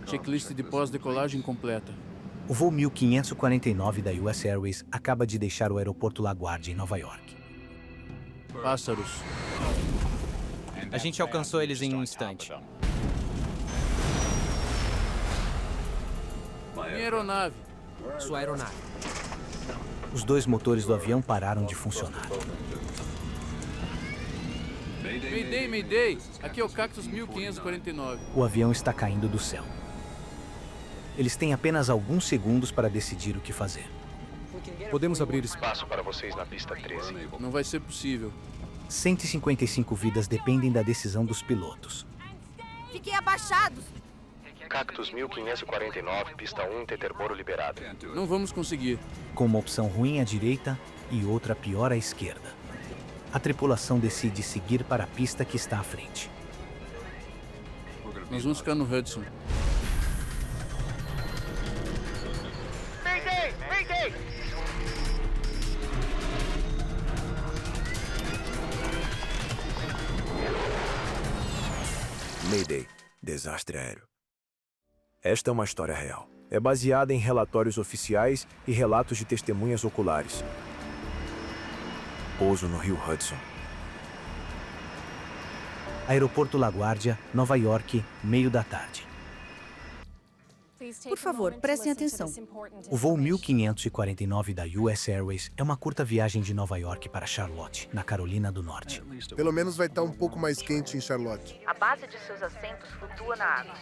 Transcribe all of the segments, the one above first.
Checklist de pós-decolagem completa. O voo 1549 da US Airways acaba de deixar o aeroporto LaGuardia, em Nova York. Pássaros. A gente alcançou eles em um instante. Minha aeronave. Sua aeronave. Os dois motores do avião pararam de funcionar. Mayday, Mayday. Aqui é o Cactus 1549. O avião está caindo do céu. Eles têm apenas alguns segundos para decidir o que fazer. Podemos abrir espaço para vocês na pista 13. Não vai ser possível. 155 vidas dependem da decisão dos pilotos. Fiquem abaixados! Cactus 1549, pista 1, Teterboro liberado. Não vamos conseguir. Com uma opção ruim à direita e outra pior à esquerda. A tripulação decide seguir para a pista que está à frente. Nós vamos ficar no Hudson. Mayday! Mayday! Mayday, desastre aéreo. Esta é uma história real. É baseada em relatórios oficiais e relatos de testemunhas oculares. Pouso no rio Hudson. Aeroporto LaGuardia, Nova York, meio da tarde. Por favor, prestem atenção. O voo 1549 da US Airways é uma curta viagem de Nova York para Charlotte, na Carolina do Norte. Pelo menos vai estar um pouco mais quente em Charlotte. A base de seus assentos flutua na água.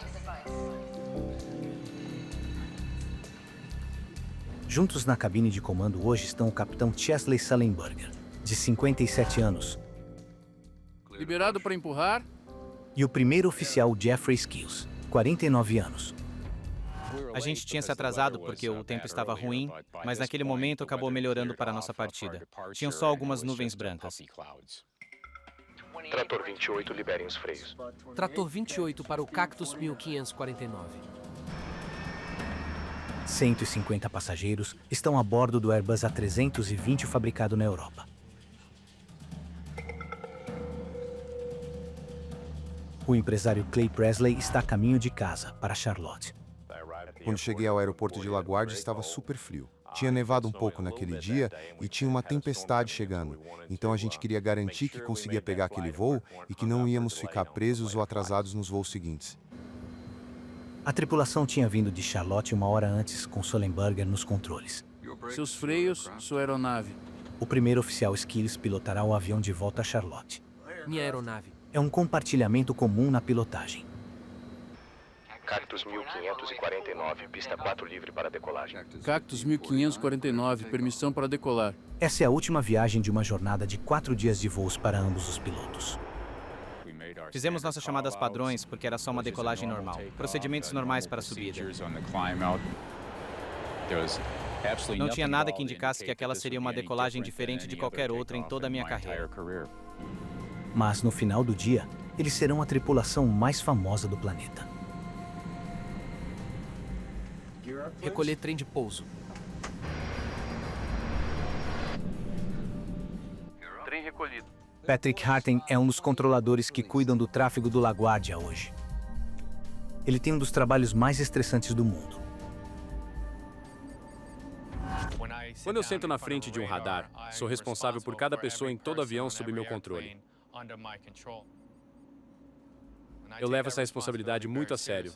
Juntos na cabine de comando hoje estão o capitão Chesley Sullenberger, de 57 anos, Liberado para empurrar? e o primeiro oficial Jeffrey Skills, 49 anos. A gente tinha se atrasado porque o tempo estava ruim, mas naquele momento acabou melhorando para a nossa partida. Tinham só algumas nuvens brancas. Trator 28, liberem os freios. Trator 28 para o Cactus 1549. 150 passageiros estão a bordo do Airbus A320 fabricado na Europa. O empresário Clay Presley está a caminho de casa, para Charlotte. Quando cheguei ao aeroporto de LaGuardia, estava super frio. Tinha nevado um pouco naquele dia e tinha uma tempestade chegando. Então a gente queria garantir que conseguia pegar aquele voo e que não íamos ficar presos ou atrasados nos voos seguintes. A tripulação tinha vindo de Charlotte uma hora antes, com Sullenberger nos controles. Seus freios, sua aeronave. O primeiro oficial Skills pilotará o avião de volta a Charlotte. Minha aeronave. É um compartilhamento comum na pilotagem. Cactus 1549, pista 4 livre para decolagem. Cactus 1549, permissão para decolar. Essa é a última viagem de uma jornada de 4 dias de voos para ambos os pilotos. Fizemos nossas chamadas padrões porque era só uma decolagem normal. Procedimentos normais para a subida. Não tinha nada que indicasse que aquela seria uma decolagem diferente de qualquer outra em toda a minha carreira. Mas no final do dia, eles serão a tripulação mais famosa do planeta. Recolher trem de pouso. Trem recolhido. Patrick Harten é um dos controladores que cuidam do tráfego do LaGuardia hoje. Ele tem um dos trabalhos mais estressantes do mundo. Quando eu sento na frente de um radar, sou responsável por cada pessoa em todo avião sob meu controle. Eu levo essa responsabilidade muito a sério.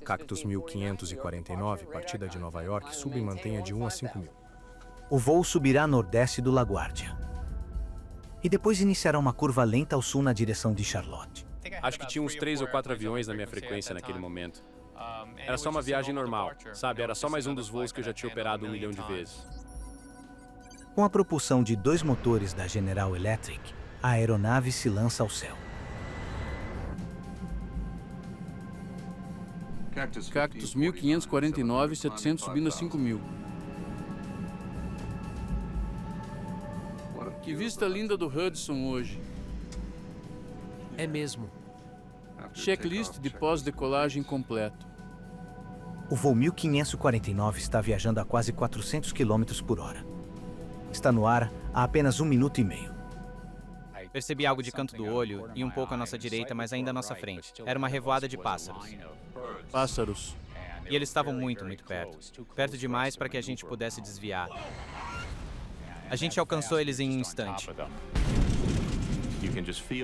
Cactus 1549, partida de Nova York, sub e mantenha de 1 a 5 mil. O voo subirá a nordeste do LaGuardia. E depois iniciará uma curva lenta ao sul na direção de Charlotte. Acho que tinha uns 3 ou 4 aviões na minha frequência naquele momento. Era só uma viagem normal, sabe? Era só mais um dos voos que eu já tinha operado 1 milhão de vezes. Com a propulsão de 2 motores da General Electric, a aeronave se lança ao céu. Cactus 1549, 700 subindo a 5.000. Que vista linda do Hudson hoje. É mesmo. Checklist de pós-decolagem completo. O voo 1549 está viajando a quase 400 km por hora. Está no ar há apenas 1 minuto e meio. Percebi algo de canto do olho e um pouco à nossa direita, mas ainda à nossa frente. Era uma revoada de pássaros. Pássaros. E eles estavam muito, muito perto. Perto demais para que a gente pudesse desviar. A gente alcançou eles em um instante.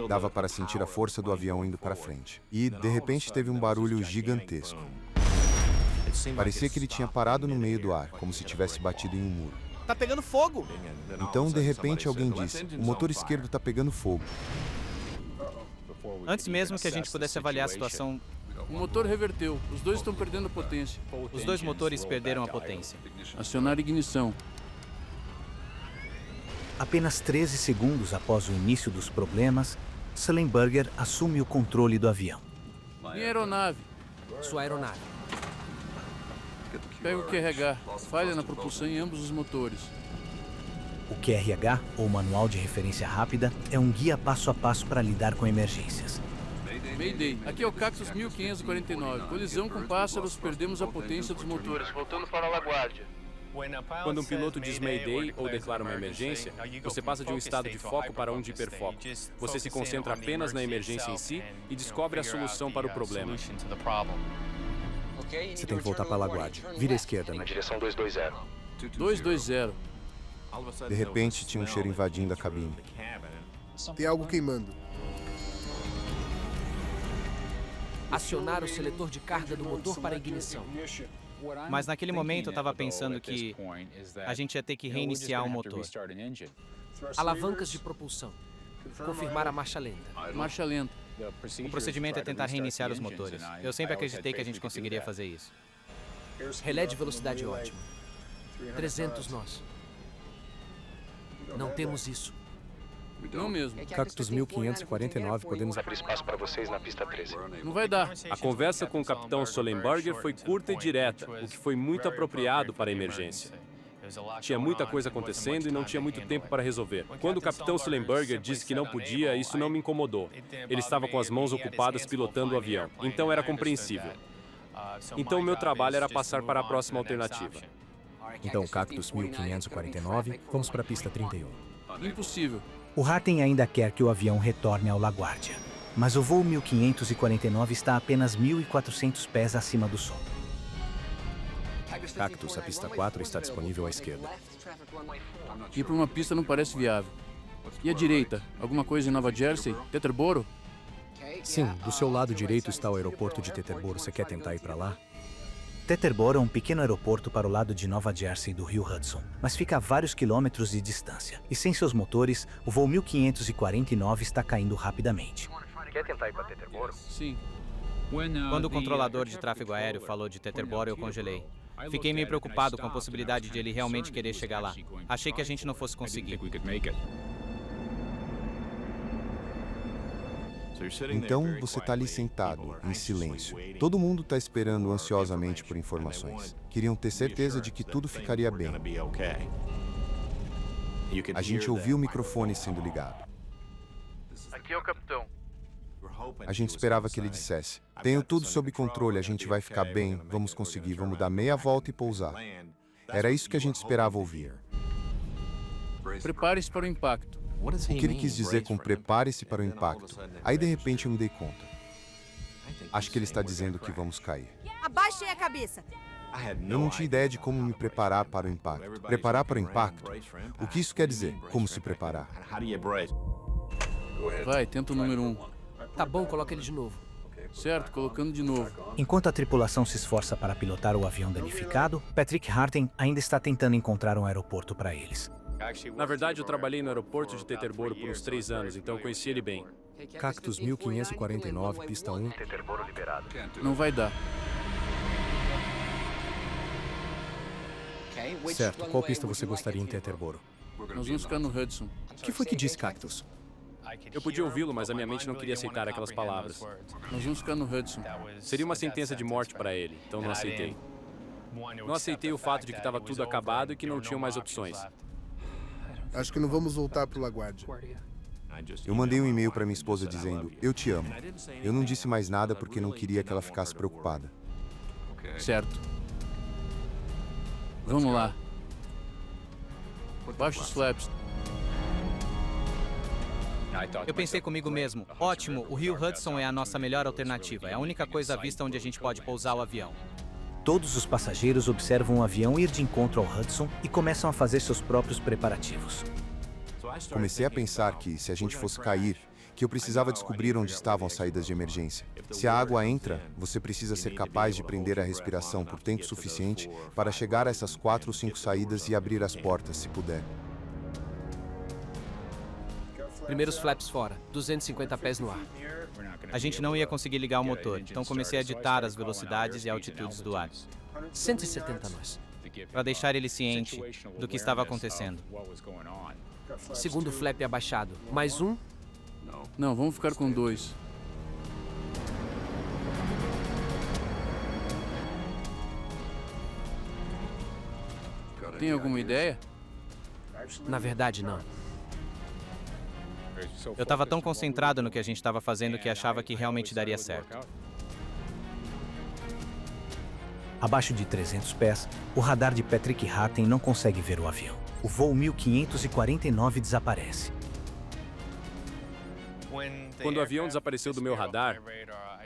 Dava para sentir a força do avião indo para frente. E, de repente, teve um barulho gigantesco. Parecia que ele tinha parado no meio do ar, como se tivesse batido em um muro. Tá pegando fogo! Então, de repente, alguém disse, o motor esquerdo está pegando fogo. Antes mesmo que a gente pudesse avaliar a situação, O motor reverteu. Os dois estão perdendo potência. os dois motores perderam a potência. Acionar ignição. Apenas 13 segundos após o início dos problemas, Sullenberger assume o controle do avião. Minha aeronave. Sua aeronave. Pega o QRH. Falha na propulsão em ambos os motores. O QRH, ou Manual de Referência Rápida, é um guia passo a passo para lidar com emergências. Mayday. Aqui é o Cactus 1549. Colisão com pássaros, perdemos a potência dos motores. Voltando para a Laguardia. Quando um piloto diz Mayday ou declara uma emergência, você passa de um estado de foco para um de hiperfoco. Você se concentra apenas na emergência em si e descobre a solução para o problema. Você tem que voltar para a Laguardia. Vira à esquerda, Na né? direção 220. 220. De repente, tinha um cheiro invadindo a cabine. Tem algo queimando. Acionar o seletor de carga do motor para ignição. Mas naquele momento eu estava pensando que a gente ia ter que reiniciar o motor. Alavancas de propulsão. Confirmar a marcha lenta. Marcha lenta. O procedimento é tentar reiniciar os motores. Eu sempre acreditei que a gente conseguiria fazer isso. Relé de velocidade ótima. 300 nós. Não temos isso. Não mesmo. Cactus 1549, podemos... Abrir espaço para vocês na pista 13. Não vai dar. A conversa com o capitão Sullenberger foi curta e direta, o que foi muito apropriado para a emergência. Tinha muita coisa acontecendo e não tinha muito tempo para resolver. Quando o capitão Sullenberger disse que não podia, isso não me incomodou. Ele estava com as mãos ocupadas pilotando o avião, então era compreensível. Então o meu trabalho era passar para a próxima alternativa. Então, Cactus 1549, vamos para a pista 31. Impossível. O Harten ainda quer que o avião retorne ao LaGuardia, mas o voo 1549 está a apenas 1.400 pés acima do solo. Cactus, a pista 4 está disponível à esquerda. Ir para uma pista não parece viável. E a direita? Alguma coisa em Nova Jersey? Teterboro? Sim, do seu lado direito está o aeroporto de Teterboro. Você quer tentar ir para lá? Teterboro é um pequeno aeroporto para o lado de Nova Jersey do rio Hudson, mas fica a vários quilômetros de distância. E sem seus motores, o voo 1549 está caindo rapidamente. Quer tentar ir para Teterboro? Sim. Quando o controlador de tráfego aéreo falou de Teterboro, eu congelei. Fiquei meio preocupado com a possibilidade de ele realmente querer chegar lá. Achei que a gente não fosse conseguir. Então, você está ali sentado, em silêncio. Todo mundo está esperando ansiosamente por informações. Queriam ter certeza de que tudo ficaria bem. A gente ouviu o microfone sendo ligado. Aqui é o capitão. A gente esperava que ele dissesse: tenho tudo sob controle, a gente vai ficar bem, vamos conseguir, vamos dar meia volta e pousar. Era isso que a gente esperava ouvir. Prepare-se para o impacto. O que ele quis dizer com prepare-se para o impacto? Aí, de repente, eu me dei conta. Acho que ele está dizendo que vamos cair. Abaixem a cabeça. Eu não tinha ideia de como me preparar para o impacto. Preparar para o impacto? O que isso quer dizer? Como se preparar? Vai, tenta o número 1. Tá bom, coloca ele de novo. Certo, colocando de novo. Enquanto a tripulação se esforça para pilotar o avião danificado, Patrick Harten ainda está tentando encontrar um aeroporto para eles. Na verdade, eu trabalhei no aeroporto de Teterboro por uns 3 anos, então eu conheci ele bem. Cactus 1549, pista 1. Teterboro liberado. Não vai dar. Certo, qual pista você gostaria em Teterboro? Nós vamos ficar no Hudson. O que foi que disse Cactus? Eu podia ouvi-lo, mas a minha mente não queria aceitar aquelas palavras. Nós vamos ficar no Hudson. Seria uma sentença de morte para ele, então não aceitei. Não aceitei o fato de que estava tudo acabado e que não tinham mais opções. Acho que não vamos voltar para o LaGuardia. Eu mandei um e-mail para minha esposa dizendo: eu te amo. Eu não disse mais nada porque não queria que ela ficasse preocupada. Certo. Vamos lá. Baixa os flaps. Eu pensei comigo mesmo, ótimo, o rio Hudson é a nossa melhor alternativa. É a única coisa à vista onde a gente pode pousar o avião. Todos os passageiros observam o avião ir de encontro ao Hudson e começam a fazer seus próprios preparativos. Comecei a pensar que, se a gente fosse cair, que eu precisava descobrir onde estavam as saídas de emergência. Se a água entra, você precisa ser capaz de prender a respiração por tempo suficiente para chegar a essas 4 ou 5 saídas e abrir as portas, se puder. Primeiros flaps fora, 250 pés no ar. A gente não ia conseguir ligar o motor, então comecei a ditar as velocidades e altitudes do ar, 170 nós. para deixar ele ciente do que estava acontecendo. Segundo flap abaixado. Mais um. Não, vamos ficar com 2. Tem alguma ideia? Na verdade, não. Eu estava tão concentrado no que a gente estava fazendo que achava que realmente daria certo. Abaixo de 300 pés, o radar de Patrick Harten não consegue ver o avião. O voo 1549 desaparece. Quando o avião desapareceu do meu radar,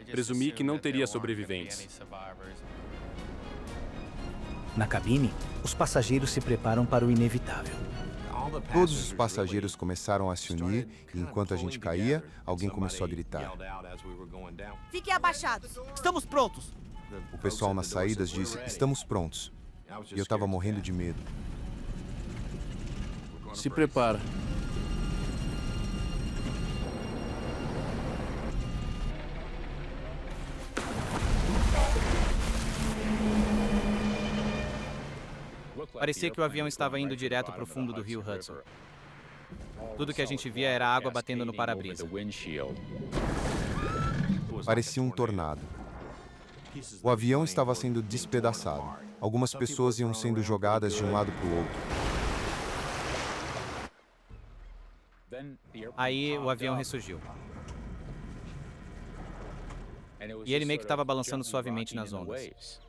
presumi que não teria sobreviventes. Na cabine, os passageiros se preparam para o inevitável. Todos os passageiros começaram a se unir e, enquanto a gente caía, alguém começou a gritar. Fiquem abaixados. Estamos prontos. O pessoal nas saídas disse, estamos prontos. E eu estava morrendo de medo. Se prepara. Parecia que o avião estava indo direto para o fundo do rio Hudson. Tudo que a gente via era água batendo no para-brisa. Parecia um tornado. O avião estava sendo despedaçado. Algumas pessoas iam sendo jogadas de um lado para o outro. Aí o avião ressurgiu. E ele meio que estava balançando suavemente nas ondas.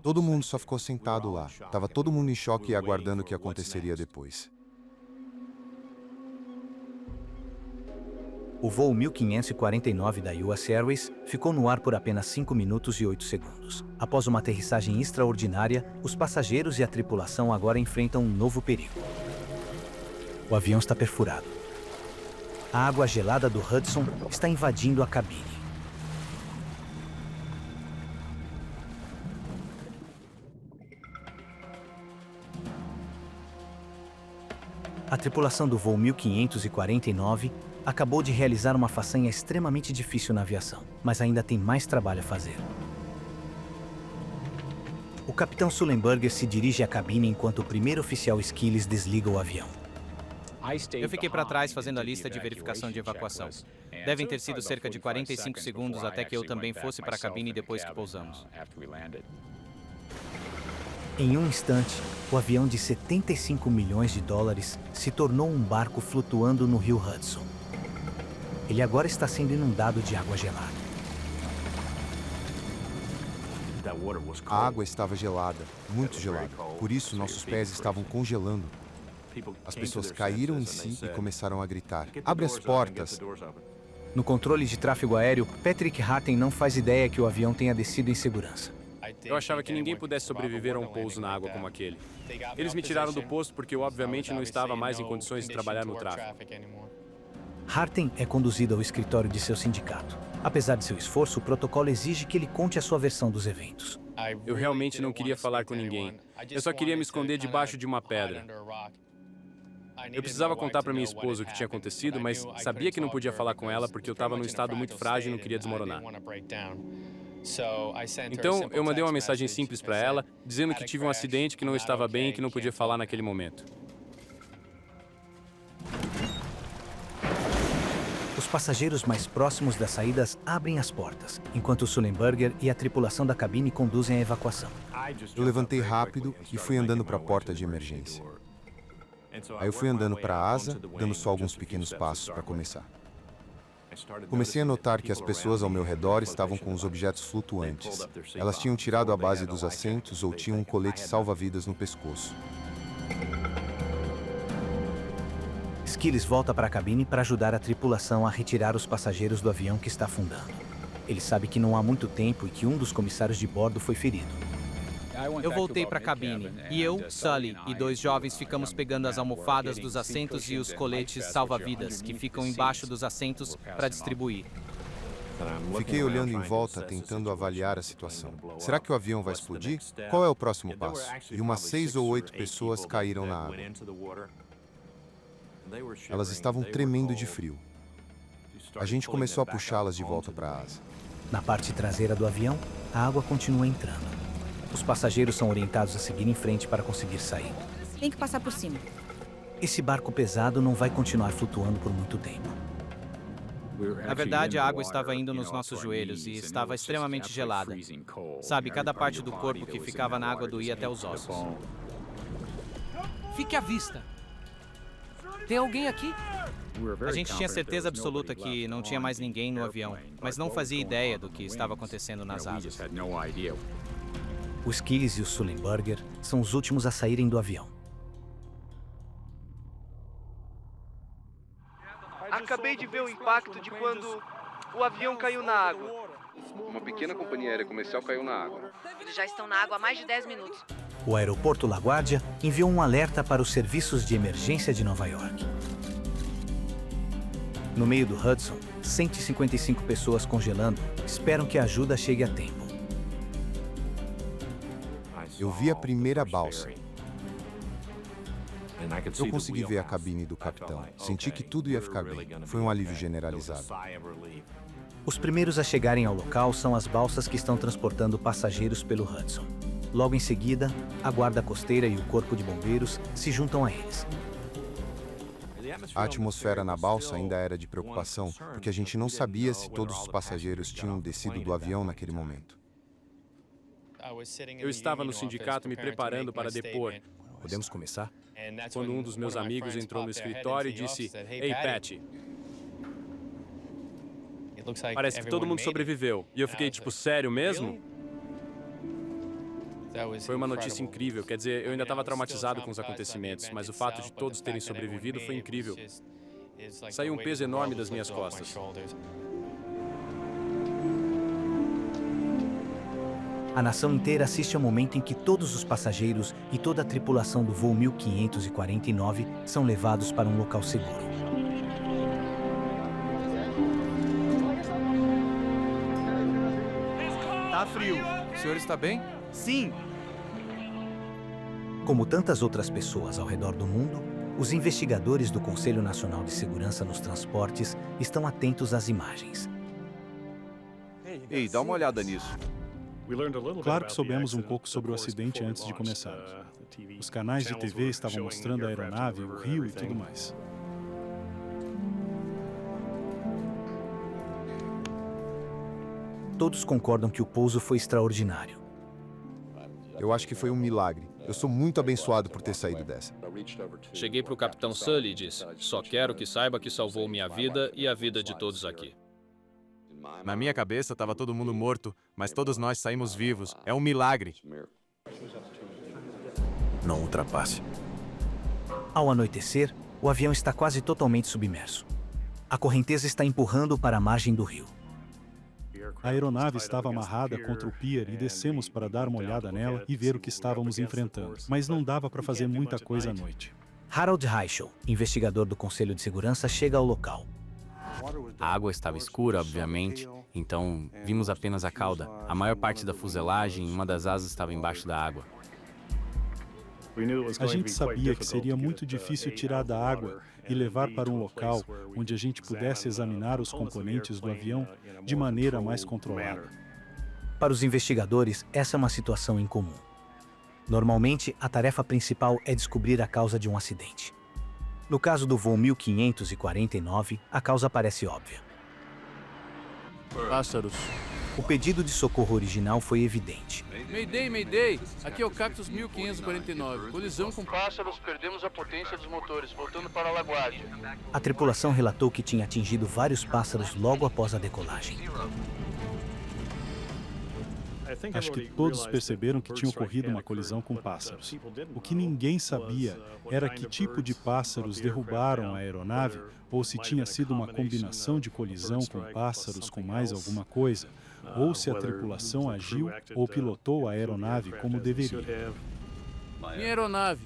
Todo mundo só ficou sentado lá. Tava todo mundo em choque e aguardando o que aconteceria depois. O voo 1549 da US Airways ficou no ar por apenas 5 minutos e 8 segundos. Após uma aterrissagem extraordinária, os passageiros e a tripulação agora enfrentam um novo perigo. O avião está perfurado. A água gelada do Hudson está invadindo a cabine. A tripulação do voo 1549 acabou de realizar uma façanha extremamente difícil na aviação, mas ainda tem mais trabalho a fazer. O capitão Sullenberger se dirige à cabine enquanto o primeiro oficial Skilles desliga o avião. Eu fiquei para trás fazendo a lista de verificação de evacuação. Devem ter sido cerca de 45 segundos até que eu também fosse para a cabine depois que pousamos. Em um instante, o avião de 75 milhões de dólares se tornou um barco flutuando no rio Hudson. Ele agora está sendo inundado de água gelada. A água estava gelada, muito gelada. Por isso, nossos pés estavam congelando. As pessoas caíram em si e começaram a gritar, "Abre as portas!" No controle de tráfego aéreo, Patrick Harten não faz ideia que o avião tenha descido em segurança. Eu achava que ninguém pudesse sobreviver a um pouso na água como aquele. Eles me tiraram do posto porque eu obviamente não estava mais em condições de trabalhar no tráfego. Harten é conduzido ao escritório de seu sindicato. Apesar de seu esforço, o protocolo exige que ele conte a sua versão dos eventos. Eu realmente não queria falar com ninguém. Eu só queria me esconder debaixo de uma pedra. Eu precisava contar para minha esposa o que tinha acontecido, mas sabia que não podia falar com ela porque eu estava num estado muito frágil e não queria desmoronar. Então, eu mandei uma mensagem simples para ela, dizendo que tive um acidente, que não estava bem e que não podia falar naquele momento. Os passageiros mais próximos das saídas abrem as portas, enquanto Sullenberger e a tripulação da cabine conduzem a evacuação. Eu levantei rápido e fui andando para a porta de emergência. Aí eu fui andando para a asa, dando só alguns pequenos passos para começar. Comecei a notar que as pessoas ao meu redor estavam com os objetos flutuantes. Elas tinham tirado a base dos assentos ou tinham um colete salva-vidas no pescoço. Skillis volta para a cabine para ajudar a tripulação a retirar os passageiros do avião que está afundando. Ele sabe que não há muito tempo e que um dos comissários de bordo foi ferido. Eu voltei para a cabine e eu, Sully e 2 jovens ficamos pegando as almofadas dos assentos e os coletes salva-vidas que ficam embaixo dos assentos para distribuir. Fiquei olhando em volta, tentando avaliar a situação. Será que o avião vai explodir? Qual é o próximo passo? E umas 6 ou 8 pessoas caíram na água. Elas estavam tremendo de frio. A gente começou a puxá-las de volta para a asa. Na parte traseira do avião, a água continua entrando. Os passageiros são orientados a seguir em frente para conseguir sair. Tem que passar por cima. Esse barco pesado não vai continuar flutuando por muito tempo. Na verdade, a água estava indo nos nossos joelhos e estava extremamente gelada. Sabe, cada parte do corpo que ficava na água doía até os ossos. Fique à vista. Tem alguém aqui? A gente tinha certeza absoluta que não tinha mais ninguém no avião, mas não fazia ideia do que estava acontecendo nas asas. O Skillis e o Sullenberger são os últimos a saírem do avião. Acabei de ver o impacto de quando o avião caiu na água. Uma pequena companhia aérea comercial caiu na água. Eles já estão na água há mais de 10 minutos. O aeroporto LaGuardia enviou um alerta para os serviços de emergência de Nova York. No meio do Hudson, 155 pessoas congelando esperam que a ajuda chegue a tempo. Eu vi a primeira balsa. Eu consegui ver a cabine do capitão. Senti que tudo ia ficar bem. Foi um alívio generalizado. Os primeiros a chegarem ao local são as balsas que estão transportando passageiros pelo Hudson. Logo em seguida, a guarda costeira e o corpo de bombeiros se juntam a eles. A atmosfera na balsa ainda era de preocupação, porque a gente não sabia se todos os passageiros tinham descido do avião naquele momento. Eu estava no sindicato me preparando para depor. Podemos começar? Quando um dos meus amigos entrou no escritório e disse: "Ei, Patty, parece que todo mundo sobreviveu." E eu fiquei tipo, sério mesmo? Foi uma notícia incrível, quer dizer, eu ainda estava traumatizado com os acontecimentos, mas o fato de todos terem sobrevivido foi incrível. Saiu um peso enorme das minhas costas. A nação inteira assiste ao momento em que todos os passageiros e toda a tripulação do voo 1549 são levados para um local seguro. Tá frio. O senhor está bem? Sim. Como tantas outras pessoas ao redor do mundo, os investigadores do Conselho Nacional de Segurança nos Transportes estão atentos às imagens. Ei, dá uma olhada nisso. Claro que soubemos um pouco sobre o acidente antes de começar. Os canais de TV estavam mostrando a aeronave, o rio e tudo mais. Todos concordam que o pouso foi extraordinário. Eu acho que foi um milagre. Eu sou muito abençoado por ter saído dessa. Cheguei para o capitão Sully e disse: "Só quero que saiba que salvou minha vida e a vida de todos aqui." Na minha cabeça, estava todo mundo morto, mas todos nós saímos vivos. É um milagre. Não ultrapasse. Ao anoitecer, o avião está quase totalmente submerso. A correnteza está empurrando para a margem do rio. A aeronave estava amarrada contra o pier e descemos para dar uma olhada nela e ver o que estávamos enfrentando. Mas não dava para fazer muita coisa à noite. Harold Heischel, investigador do Conselho de Segurança, chega ao local. A água estava escura, obviamente, então vimos apenas a cauda. A maior parte da fuselagem, uma das asas, estava embaixo da água. A gente sabia que seria muito difícil tirar da água e levar para um local onde a gente pudesse examinar os componentes do avião de maneira mais controlada. Para os investigadores, essa é uma situação incomum. Normalmente, a tarefa principal é descobrir a causa de um acidente. No caso do voo 1549, a causa parece óbvia. Pássaros. O pedido de socorro original foi evidente. Mayday, Mayday! Aqui é o Cactus 1549. Colisão com pássaros, perdemos a potência dos motores, voltando para a LaGuardia. A tripulação relatou que tinha atingido vários pássaros logo após a decolagem. Acho que todos perceberam que tinha ocorrido uma colisão com pássaros. O que ninguém sabia era que tipo de pássaros derrubaram a aeronave ou se tinha sido uma combinação de colisão com pássaros com mais alguma coisa, ou se a tripulação agiu ou pilotou a aeronave como deveria. Minha aeronave.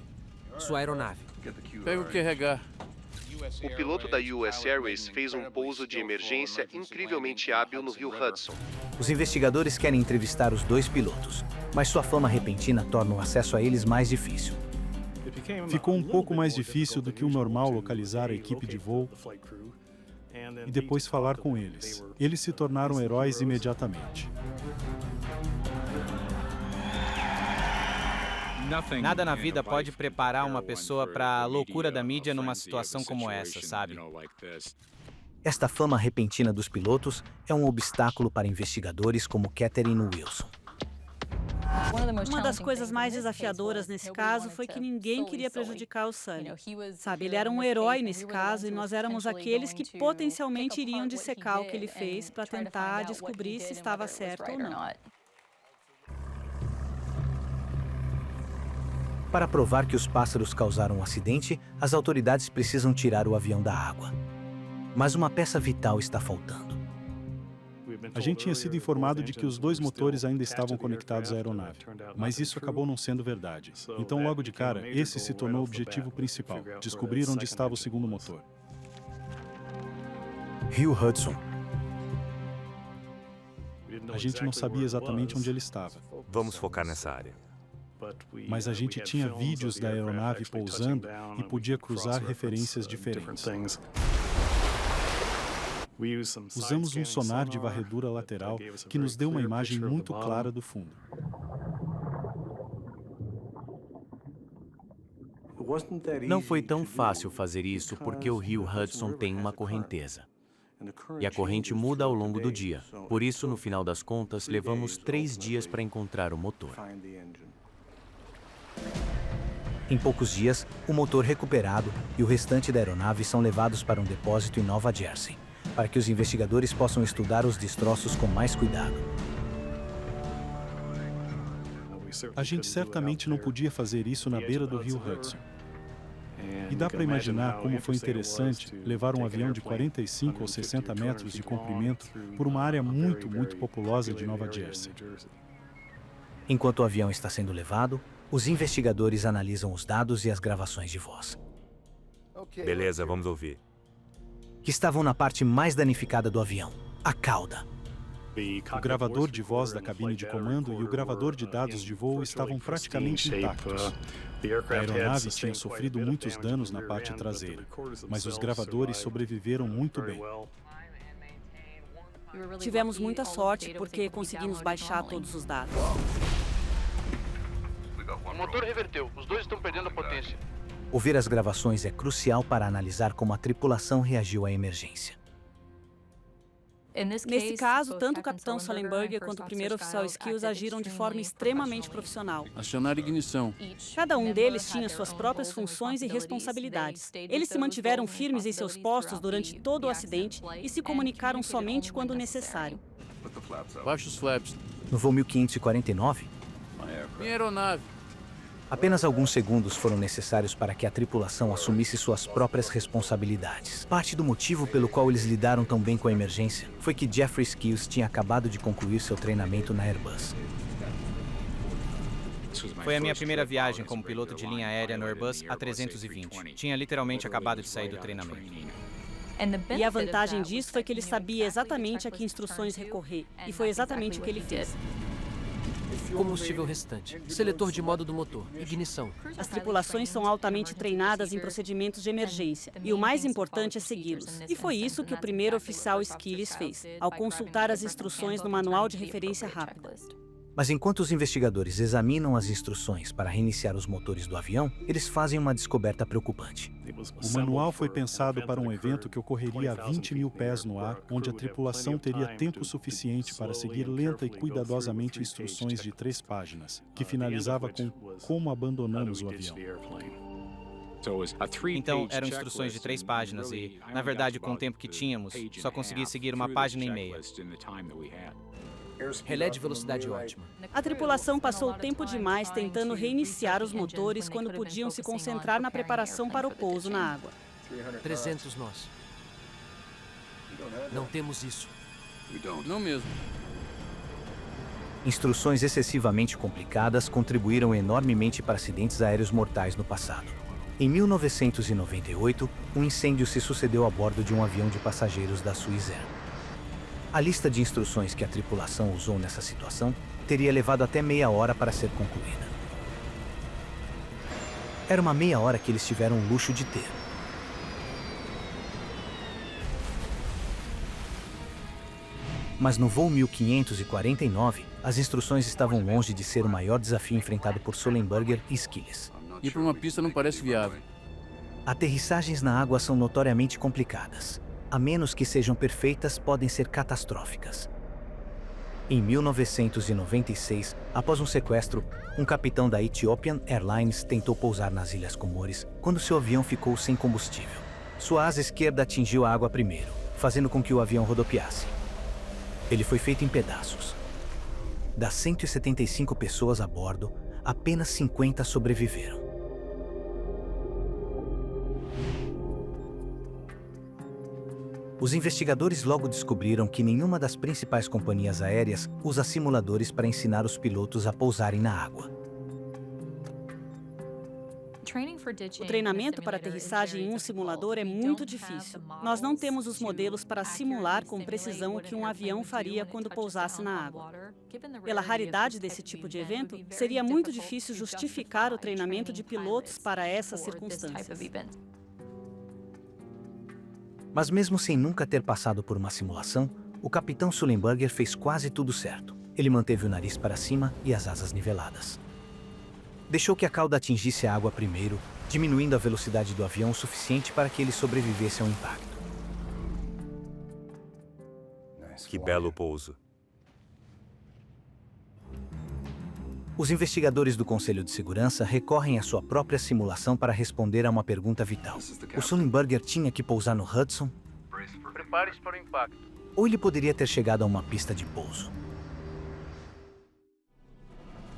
Sua aeronave. Pega o QRH. O piloto da US Airways fez um pouso de emergência incrivelmente hábil no rio Hudson. Os investigadores querem entrevistar os dois pilotos, mas sua fama repentina torna o acesso a eles mais difícil. Ficou um pouco mais difícil do que o normal localizar a equipe de voo e depois falar com eles. Eles se tornaram heróis imediatamente. Nada na vida pode preparar uma pessoa para a loucura da mídia numa situação como essa, sabe? Esta fama repentina dos pilotos é um obstáculo para investigadores como Catherine Wilson. Uma das coisas mais desafiadoras nesse caso foi que ninguém queria prejudicar o Sully. Sabe, ele era um herói nesse caso e nós éramos aqueles que potencialmente iriam dissecar o que ele fez para tentar descobrir se estava certo ou não. Para provar que os pássaros causaram um acidente, as autoridades precisam tirar o avião da água. Mas uma peça vital está faltando. A gente tinha sido informado de que os dois motores ainda estavam conectados à aeronave, mas isso acabou não sendo verdade. Então, logo de cara, esse se tornou o objetivo principal, descobrir onde estava o segundo motor. Rio Hudson. A gente não sabia exatamente onde ele estava. Vamos focar nessa área. Mas a gente tinha vídeos da aeronave pousando e podia cruzar referências diferentes. Usamos um sonar de varredura lateral que nos deu uma imagem muito clara do fundo. Não foi tão fácil fazer isso porque o rio Hudson tem uma correnteza. E a corrente muda ao longo do dia. Por isso, no final das contas, levamos 3 dias para encontrar o motor. Em poucos dias, o motor recuperado e o restante da aeronave são levados para um depósito em Nova Jersey, para que os investigadores possam estudar os destroços com mais cuidado. A gente certamente não podia fazer isso na beira do rio Hudson. E dá para imaginar como foi interessante levar um avião de 45 ou 60 metros de comprimento por uma área muito populosa de Nova Jersey. Enquanto o avião está sendo levado, os investigadores analisam os dados e as gravações de voz. Beleza, vamos ouvir. Que estavam na parte mais danificada do avião, a cauda. O gravador de voz da cabine de comando e o gravador de dados de voo estavam praticamente intactos. A aeronave tinha sofrido muitos danos na parte traseira, mas os gravadores sobreviveram muito bem. Tivemos muita sorte porque conseguimos baixar todos os dados. O motor reverteu. Os dois estão perdendo a potência. Ouvir as gravações é crucial para analisar como a tripulação reagiu à emergência. Nesse caso, tanto o capitão Sullenberger quanto o primeiro oficial Skills agiram de forma extremamente profissional. Acionar ignição. Cada um deles tinha suas próprias funções e responsabilidades. Eles se mantiveram firmes em seus postos durante todo o acidente e se comunicaram somente quando necessário. Baixe os flaps. No voo 1549, Minha aeronave. apenas alguns segundos foram necessários para que a tripulação assumisse suas próprias responsabilidades. Parte do motivo pelo qual eles lidaram tão bem com a emergência foi que Jeffrey Skills tinha acabado de concluir seu treinamento na Airbus. Foi a minha primeira viagem como piloto de linha aérea no Airbus A320. Tinha literalmente acabado de sair do treinamento. E a vantagem disso foi que ele sabia exatamente a que instruções recorrer, e foi exatamente o que ele fez. Combustível restante, seletor de modo do motor, ignição. As tripulações são altamente treinadas em procedimentos de emergência, e o mais importante é segui-los. E foi isso que o primeiro oficial Skills fez, ao consultar as instruções no manual de referência rápida. Mas enquanto os investigadores examinam as instruções para reiniciar os motores do avião, eles fazem uma descoberta preocupante. O manual foi pensado para um evento que ocorreria a 20 mil pés no ar, onde a tripulação teria tempo suficiente para seguir lenta e cuidadosamente instruções de 3 páginas, que finalizava com como abandonamos o avião. Então, eram instruções de 3 páginas e, na verdade, com o tempo que tínhamos, só consegui seguir 1,5 páginas. Relé de velocidade ótima. A tripulação passou tempo demais tentando reiniciar os motores quando podiam se concentrar na preparação para o pouso na água. 300 nós. Não temos isso. Não mesmo. Instruções excessivamente complicadas contribuíram enormemente para acidentes aéreos mortais no passado. Em 1998, um incêndio se sucedeu a bordo de um avião de passageiros da Swissair. A lista de instruções que a tripulação usou nessa situação teria levado até meia hora para ser concluída. Era uma meia hora que eles tiveram o luxo de ter. Mas no voo 1549, as instruções estavam longe de ser o maior desafio enfrentado por Sullenberger e Skilles. Ir para uma pista não parece viável. Aterrissagens na água são notoriamente complicadas. A menos que sejam perfeitas, podem ser catastróficas. Em 1996, após um sequestro, um capitão da Ethiopian Airlines tentou pousar nas Ilhas Comores quando seu avião ficou sem combustível. Sua asa esquerda atingiu a água primeiro, fazendo com que o avião rodopiasse. Ele foi feito em pedaços. Das 175 pessoas a bordo, apenas 50 sobreviveram. Os investigadores logo descobriram que nenhuma das principais companhias aéreas usa simuladores para ensinar os pilotos a pousarem na água. O treinamento para aterrissagem em um simulador é muito difícil. Nós não temos os modelos para simular com precisão o que um avião faria quando pousasse na água. Pela raridade desse tipo de evento, seria muito difícil justificar o treinamento de pilotos para essas circunstâncias. Mas mesmo sem nunca ter passado por uma simulação, o capitão Sullenberger fez quase tudo certo. Ele manteve o nariz para cima e as asas niveladas. Deixou que a cauda atingisse a água primeiro, diminuindo a velocidade do avião o suficiente para que ele sobrevivesse ao impacto. Que belo pouso. Os investigadores do Conselho de Segurança recorrem à sua própria simulação para responder a uma pergunta vital. O Sullenberger tinha que pousar no Hudson? Prepare-se para o impacto. Ou ele poderia ter chegado a uma pista de pouso?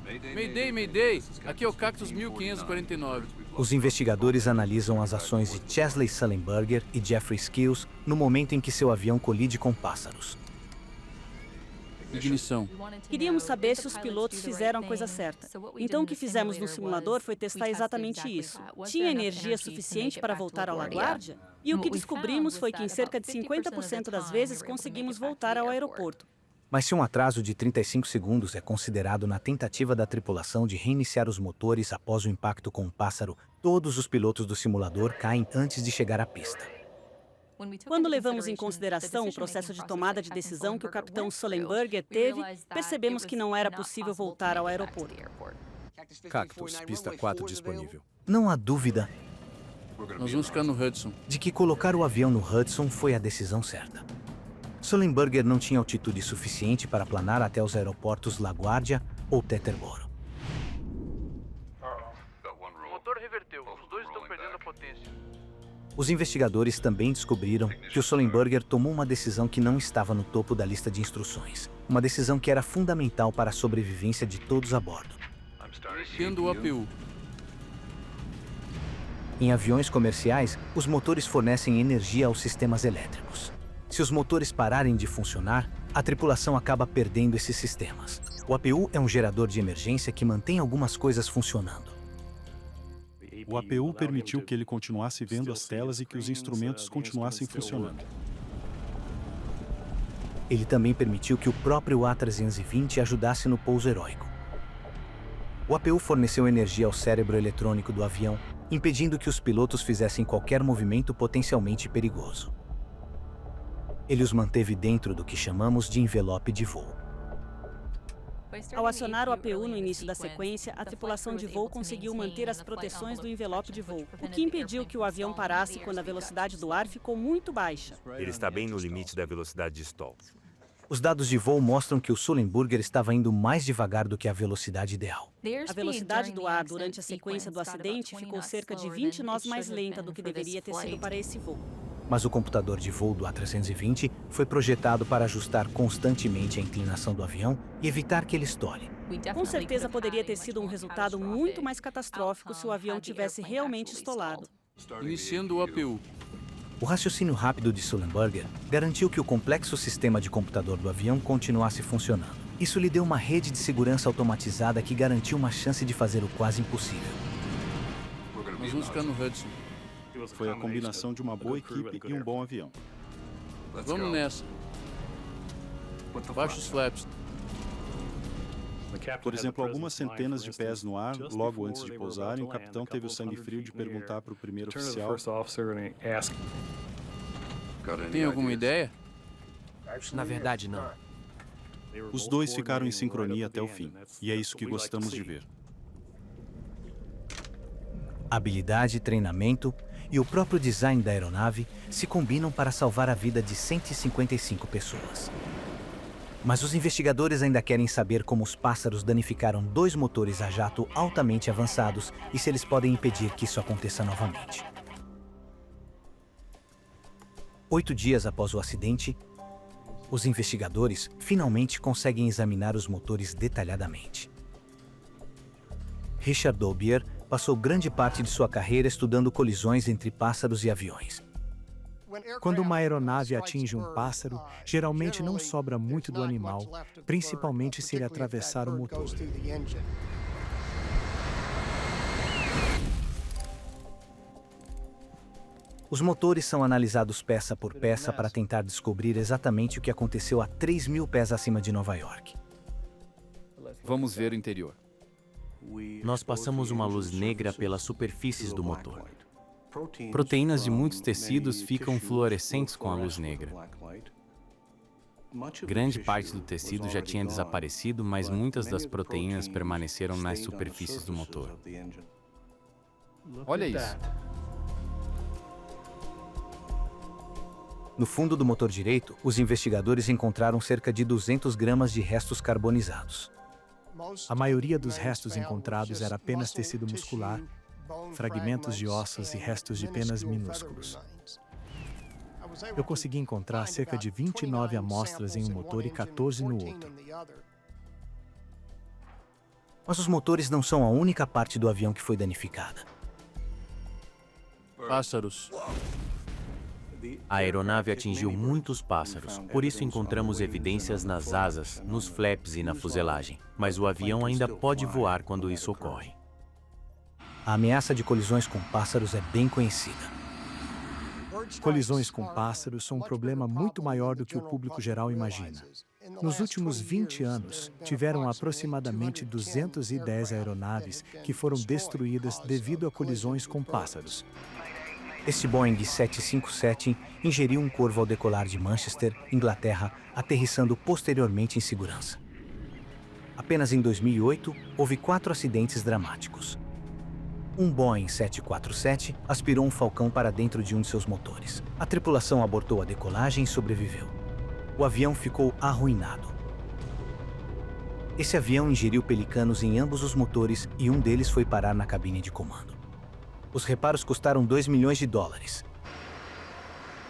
Mayday, Mayday! Aqui é o Cactus 1549. Os investigadores analisam as ações de Chesley Sullenberger e Jeffrey Skills no momento em que seu avião colide com pássaros. Ignição. Queríamos saber se os pilotos fizeram a coisa certa. Então o que fizemos no simulador foi testar exatamente isso. Tinha energia suficiente para voltar ao LaGuardia? E o que descobrimos foi que em cerca de 50% das vezes conseguimos voltar ao aeroporto. Mas se um atraso de 35 segundos é considerado na tentativa da tripulação de reiniciar os motores após o impacto com o pássaro, todos os pilotos do simulador caem antes de chegar à pista. Quando levamos em consideração o processo de tomada de decisão que o capitão Sullenberger teve, percebemos que não era possível voltar ao aeroporto. Cactus, pista 4 disponível. Não há dúvida Nós vamos ficar no Hudson. de que colocar o avião no Hudson foi a decisão certa. Sullenberger não tinha altitude suficiente para planar até os aeroportos LaGuardia ou Teterboro. O motor reverteu. Os dois estão perdendo a potência. Os investigadores também descobriram que o Sullenberger tomou uma decisão que não estava no topo da lista de instruções. Uma decisão que era fundamental para a sobrevivência de todos a bordo. Iniciando o APU. Em aviões comerciais, os motores fornecem energia aos sistemas elétricos. Se os motores pararem de funcionar, a tripulação acaba perdendo esses sistemas. O APU é um gerador de emergência que mantém algumas coisas funcionando. O APU permitiu que ele continuasse vendo as telas e que os instrumentos continuassem funcionando. Ele também permitiu que o próprio A320 ajudasse no pouso heróico. O APU forneceu energia ao cérebro eletrônico do avião, impedindo que os pilotos fizessem qualquer movimento potencialmente perigoso. Ele os manteve dentro do que chamamos de envelope de voo. Ao acionar o APU no início da sequência, a tripulação de voo conseguiu manter as proteções do envelope de voo, o que impediu que o avião parasse quando a velocidade do ar ficou muito baixa. Ele está bem no limite da velocidade de stall. Os dados de voo mostram que o Sullenberger estava indo mais devagar do que a velocidade ideal. A velocidade do ar durante a sequência do acidente ficou cerca de 20 nós mais lenta do que deveria ter sido para esse voo. Mas o computador de voo do A320 foi projetado para ajustar constantemente a inclinação do avião e evitar que ele estole. Com certeza poderia ter sido um resultado muito mais catastrófico se o avião tivesse realmente estolado. Iniciando o APU. O raciocínio rápido de Sullenberger garantiu que o complexo sistema de computador do avião continuasse funcionando. Isso lhe deu uma rede de segurança automatizada que garantiu uma chance de fazer o quase impossível. Nós vamos ficar no Hudson. Foi a combinação de uma boa equipe e um bom avião. Vamos nessa. Baixa os flaps. Por exemplo, algumas centenas de pés no ar, logo antes de pousarem, o capitão teve o sangue frio de perguntar para o primeiro oficial: Tem alguma ideia? Na verdade, não. Os dois ficaram em sincronia até o fim, e é isso que gostamos de ver. Habilidade, treinamento e o próprio design da aeronave se combinam para salvar a vida de 155 pessoas. Mas os investigadores ainda querem saber como os pássaros danificaram 2 motores a jato altamente avançados e se eles podem impedir que isso aconteça novamente. 8 dias após o acidente, os investigadores finalmente conseguem examinar os motores detalhadamente. Richard Aubier passou grande parte de sua carreira estudando colisões entre pássaros e aviões. Quando uma aeronave atinge um pássaro, geralmente não sobra muito do animal, principalmente se ele atravessar o motor. Os motores são analisados peça por peça para tentar descobrir exatamente o que aconteceu a 3.000 pés acima de Nova York. Vamos ver o interior. Nós passamos uma luz negra pelas superfícies do motor. Proteínas de muitos tecidos ficam fluorescentes com a luz negra. Grande parte do tecido já tinha desaparecido, mas muitas das proteínas permaneceram nas superfícies do motor. Olha isso. No fundo do motor direito, os investigadores encontraram cerca de 200 gramas de restos carbonizados. A maioria dos restos encontrados era apenas tecido muscular, fragmentos de ossos e restos de penas minúsculos. Eu consegui encontrar cerca de 29 amostras em um motor e 14 no outro. Mas os motores não são a única parte do avião que foi danificada. Pássaros. A aeronave atingiu muitos pássaros, por isso encontramos evidências nas asas, nos flaps e na fuselagem. Mas o avião ainda pode voar quando isso ocorre. A ameaça de colisões com pássaros é bem conhecida. Colisões com pássaros são um problema muito maior do que o público geral imagina. Nos últimos 20 anos, tiveram aproximadamente 210 aeronaves que foram destruídas devido a colisões com pássaros. Este Boeing 757 ingeriu um corvo ao decolar de Manchester, Inglaterra, aterrissando posteriormente em segurança. Apenas em 2008, houve 4 acidentes dramáticos. Um Boeing 747 aspirou um falcão para dentro de um de seus motores. A tripulação abortou a decolagem e sobreviveu. O avião ficou arruinado. Esse avião ingeriu pelicanos em ambos os motores e um deles foi parar na cabine de comando. Os reparos custaram $2 milhões.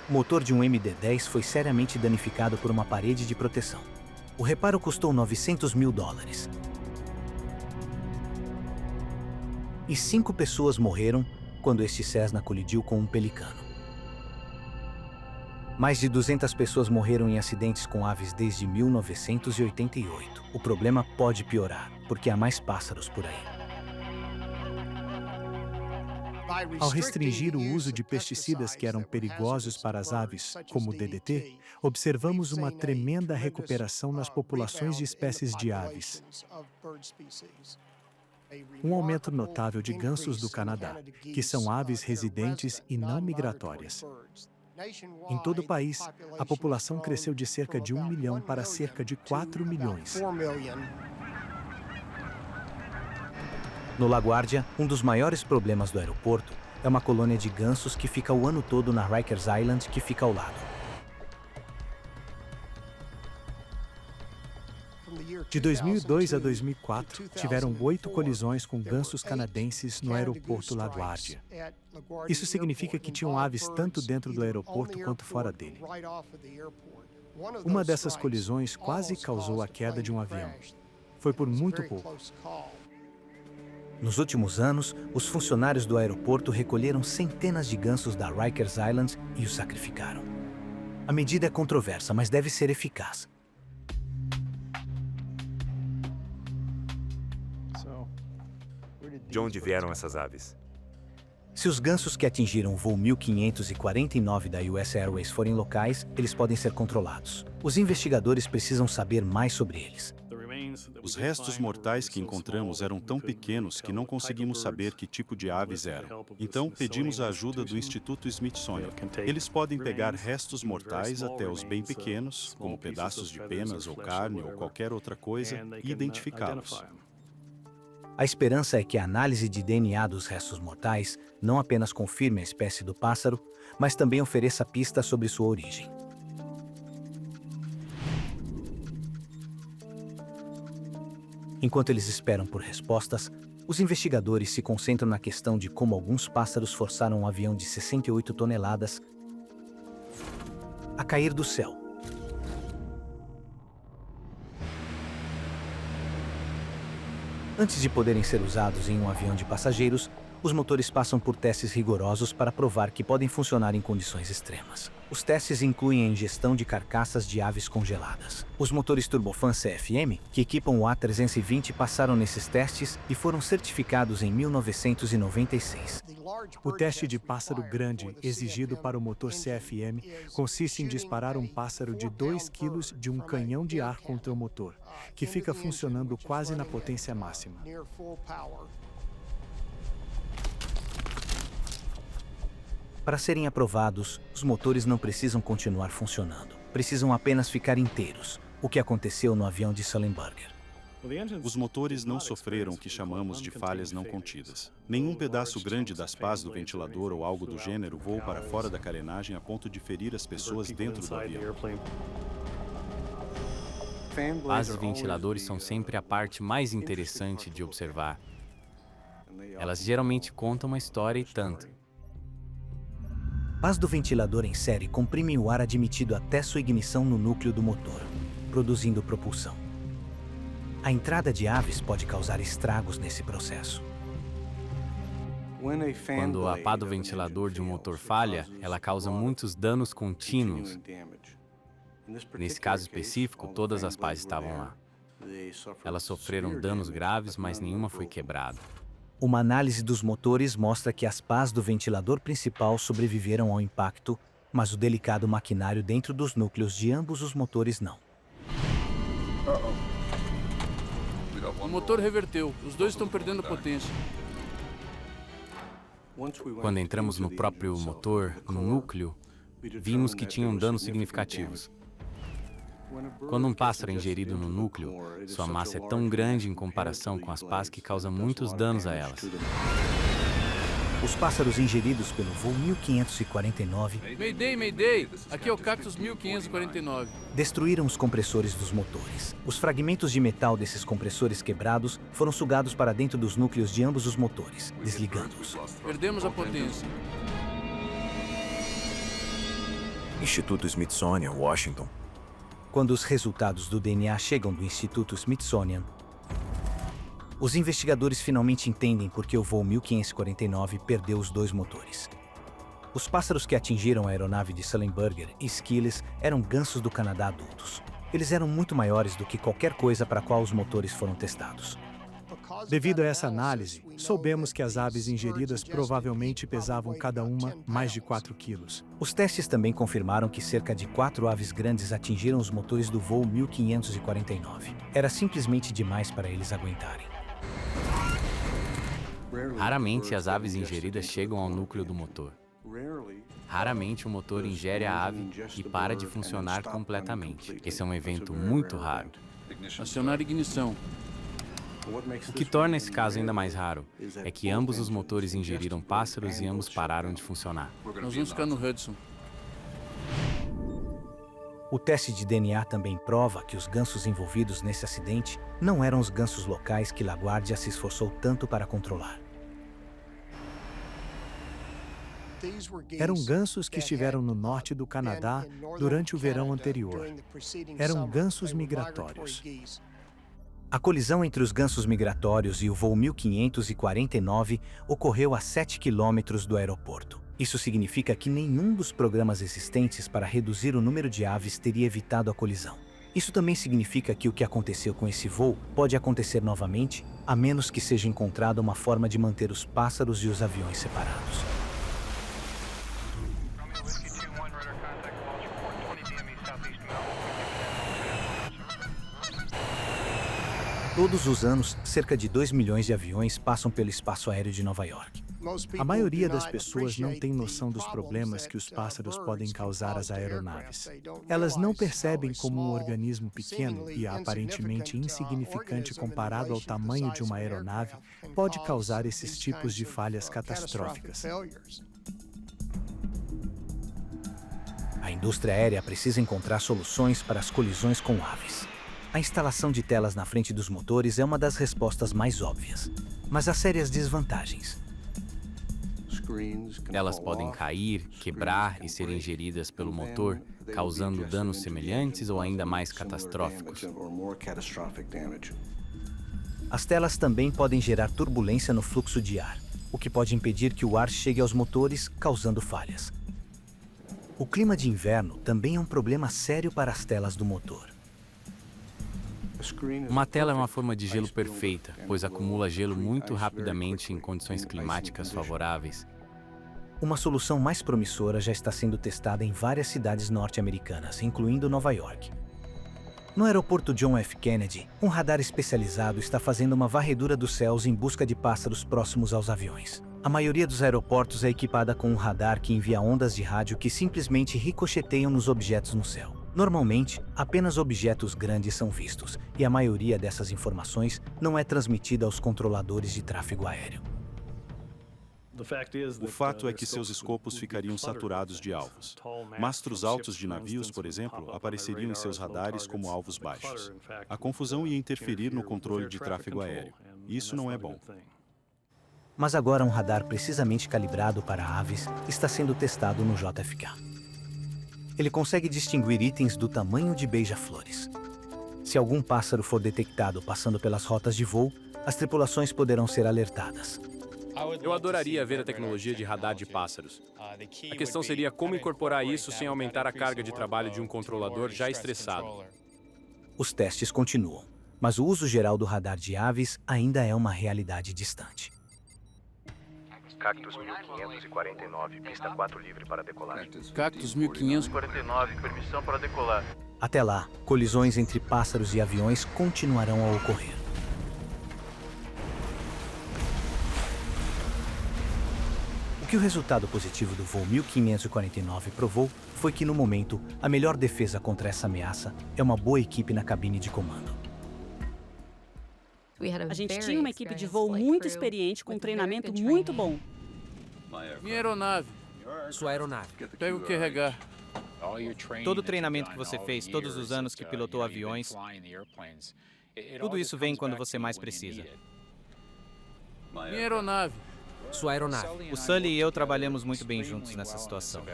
O motor de um MD-10 foi seriamente danificado por uma parede de proteção. O reparo custou $900 mil. E 5 pessoas morreram quando este Cessna colidiu com um pelicano. Mais de 200 pessoas morreram em acidentes com aves desde 1988. O problema pode piorar, porque há mais pássaros por aí. Ao restringir o uso de pesticidas que eram perigosos para as aves, como o DDT, observamos uma tremenda recuperação nas populações de espécies de aves. Um aumento notável de gansos do Canadá, que são aves residentes e não migratórias. Em todo o país, a população cresceu de cerca de 1 milhão para cerca de 4 milhões. No LaGuardia, um dos maiores problemas do aeroporto é uma colônia de gansos que fica o ano todo na Rikers Island, que fica ao lado. De 2002 a 2004, tiveram 8 colisões com gansos canadenses no aeroporto LaGuardia. Isso significa que tinham aves tanto dentro do aeroporto quanto fora dele. Uma dessas colisões quase causou a queda de um avião. Foi por muito pouco. Nos últimos anos, os funcionários do aeroporto recolheram centenas de gansos da Rikers Island e os sacrificaram. A medida é controversa, mas deve ser eficaz. De onde vieram essas aves? Se os gansos que atingiram o voo 1549 da US Airways forem locais, eles podem ser controlados. Os investigadores precisam saber mais sobre eles. Os restos mortais que encontramos eram tão pequenos que não conseguimos saber que tipo de aves eram. Então, pedimos a ajuda do Instituto Smithsonian. Eles podem pegar restos mortais até os bem pequenos, como pedaços de penas ou carne ou qualquer outra coisa, e identificá-los. A esperança é que a análise de DNA dos restos mortais não apenas confirme a espécie do pássaro, mas também ofereça pistas sobre sua origem. Enquanto eles esperam por respostas, os investigadores se concentram na questão de como alguns pássaros forçaram um avião de 68 toneladas a cair do céu. Antes de poderem ser usados em um avião de passageiros, os motores passam por testes rigorosos para provar que podem funcionar em condições extremas. Os testes incluem a ingestão de carcaças de aves congeladas. Os motores turbofan CFM, que equipam o A320, passaram nesses testes e foram certificados em 1996. O teste de pássaro grande exigido para o motor CFM consiste em disparar um pássaro de 2 kg de um canhão de ar contra o motor, que fica funcionando quase na potência máxima. Para serem aprovados, os motores não precisam continuar funcionando. Precisam apenas ficar inteiros, o que aconteceu no avião de Sullenberger. Os motores não sofreram o que chamamos de falhas não contidas. Nenhum pedaço grande das pás do ventilador ou algo do gênero voou para fora da carenagem a ponto de ferir as pessoas dentro do avião. Pás de ventiladores são sempre a parte mais interessante de observar. Elas geralmente contam uma história e tanto. Pás do ventilador em série comprimem o ar admitido até sua ignição no núcleo do motor, produzindo propulsão. A entrada de aves pode causar estragos nesse processo. Quando a pá do ventilador de um motor falha, ela causa muitos danos contínuos. Nesse caso específico, todas as pás estavam lá. Elas sofreram danos graves, mas nenhuma foi quebrada. Uma análise dos motores mostra que as pás do ventilador principal sobreviveram ao impacto, mas o delicado maquinário dentro dos núcleos de ambos os motores não. O motor reverteu. Os dois estão perdendo potência. Quando entramos no próprio motor, no núcleo, vimos que tinham danos significativos. Quando um pássaro é ingerido no núcleo, sua massa é tão grande em comparação com as pás que causa muitos danos a elas. Os pássaros ingeridos pelo voo 1549 Mayday, Mayday! Aqui é o Cactus 1549. destruíram os compressores dos motores. Os fragmentos de metal desses compressores quebrados foram sugados para dentro dos núcleos de ambos os motores, desligando-os. Perdemos a potência. Instituto Smithsonian, Washington. Quando os resultados do DNA chegam do Instituto Smithsonian, os investigadores finalmente entendem por que o voo 1549 perdeu os dois motores. Os pássaros que atingiram a aeronave de Sullenberger e Skilles eram gansos do Canadá adultos. Eles eram muito maiores do que qualquer coisa para a qual os motores foram testados. Devido a essa análise, soubemos que as aves ingeridas provavelmente pesavam cada uma mais de 4 quilos. Os testes também confirmaram que cerca de 4 aves grandes atingiram os motores do voo 1549. Era simplesmente demais para eles aguentarem. Raramente as aves ingeridas chegam ao núcleo do motor. Raramente o motor ingere a ave e para de funcionar completamente. Esse é um evento muito raro. Acionar ignição. O que torna esse caso ainda mais raro é que ambos os motores ingeriram pássaros e ambos pararam de funcionar. Nós vamos ficar no Hudson. O teste de DNA também prova que os gansos envolvidos nesse acidente não eram os gansos locais que LaGuardia se esforçou tanto para controlar. Eram gansos que estiveram no norte do Canadá durante o verão anterior. Eram gansos migratórios. A colisão entre os gansos migratórios e o voo 1549 ocorreu a 7 quilômetros do aeroporto. Isso significa que nenhum dos programas existentes para reduzir o número de aves teria evitado a colisão. Isso também significa que o que aconteceu com esse voo pode acontecer novamente, a menos que seja encontrada uma forma de manter os pássaros e os aviões separados. Todos os anos, cerca de 2 milhões de aviões passam pelo espaço aéreo de Nova York. A maioria das pessoas não tem noção dos problemas que os pássaros podem causar às aeronaves. Elas não percebem como um organismo pequeno e aparentemente insignificante comparado ao tamanho de uma aeronave pode causar esses tipos de falhas catastróficas. A indústria aérea precisa encontrar soluções para as colisões com aves. A instalação de telas na frente dos motores é uma das respostas mais óbvias, mas há sérias desvantagens. Elas podem cair, quebrar e serem ingeridas pelo motor, causando danos semelhantes ou ainda mais catastróficos. As telas também podem gerar turbulência no fluxo de ar, o que pode impedir que o ar chegue aos motores, causando falhas. O clima de inverno também é um problema sério para as telas do motor. Uma tela é uma forma de gelo perfeita, pois acumula gelo muito rapidamente em condições climáticas favoráveis. Uma solução mais promissora já está sendo testada em várias cidades norte-americanas, incluindo Nova York. No aeroporto John F. Kennedy, um radar especializado está fazendo uma varredura dos céus em busca de pássaros próximos aos aviões. A maioria dos aeroportos é equipada com um radar que envia ondas de rádio que simplesmente ricocheteiam nos objetos no céu. Normalmente, apenas objetos grandes são vistos, e a maioria dessas informações não é transmitida aos controladores de tráfego aéreo. O fato é que seus escopos ficariam saturados de alvos. Mastros altos de navios, por exemplo, apareceriam em seus radares como alvos baixos. A confusão ia interferir no controle de tráfego aéreo. Isso não é bom. Mas agora um radar precisamente calibrado para aves está sendo testado no JFK. Ele consegue distinguir itens do tamanho de beija-flores. Se algum pássaro for detectado passando pelas rotas de voo, as tripulações poderão ser alertadas. Eu adoraria ver a tecnologia de radar de pássaros. A questão seria como incorporar isso sem aumentar a carga de trabalho de um controlador já estressado. Os testes continuam, mas o uso geral do radar de aves ainda é uma realidade distante. Cactus 1549, pista 4 livre para decolar. Cactus 1549, permissão para decolar. Até lá, colisões entre pássaros e aviões continuarão a ocorrer. O que o resultado positivo do voo 1549 provou foi que, no momento, a melhor defesa contra essa ameaça é uma boa equipe na cabine de comando. A gente tinha uma equipe de voo muito experiente, com treinamento muito bom. Minha aeronave. Sua aeronave. Pega o que carregar. Todo o treinamento que você fez, todos os anos que pilotou aviões, tudo isso vem quando você mais precisa. Minha aeronave. Sua aeronave. O Sully e eu trabalhamos muito bem juntos nessa situação.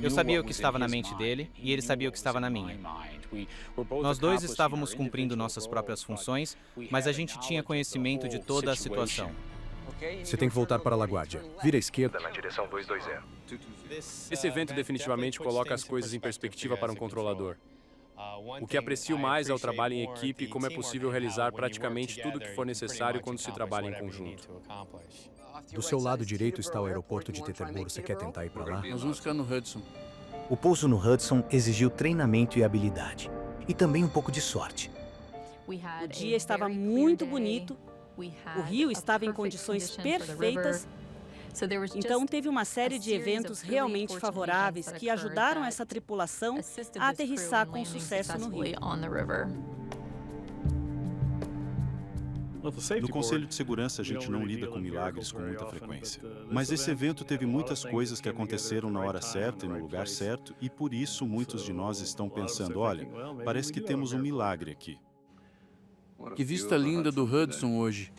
Eu sabia o que estava na mente dele e ele sabia o que estava na minha. Nós dois estávamos cumprindo nossas próprias funções, mas a gente tinha conhecimento de toda a situação. Você tem que voltar para LaGuardia. Vira à esquerda na direção 220. Esse evento definitivamente coloca as coisas em perspectiva para um controlador. O que aprecio mais é o trabalho em equipe e como é possível realizar praticamente tudo o que for necessário quando se trabalha em conjunto. Do seu lado direito está o aeroporto de Teterboro. Você quer tentar ir para lá? Nós vamos ficar no Hudson. O pouso no Hudson exigiu treinamento e habilidade, e também um pouco de sorte. O dia estava muito bonito, o rio estava em condições perfeitas, então teve uma série de eventos realmente favoráveis que ajudaram essa tripulação a aterrissar com sucesso no rio. No Conselho de Segurança, a gente não lida com milagres com muita frequência. Mas esse evento teve muitas coisas que aconteceram na hora certa e no lugar certo, e por isso muitos de nós estão pensando, olha, parece que temos um milagre aqui. Que vista linda do Hudson hoje.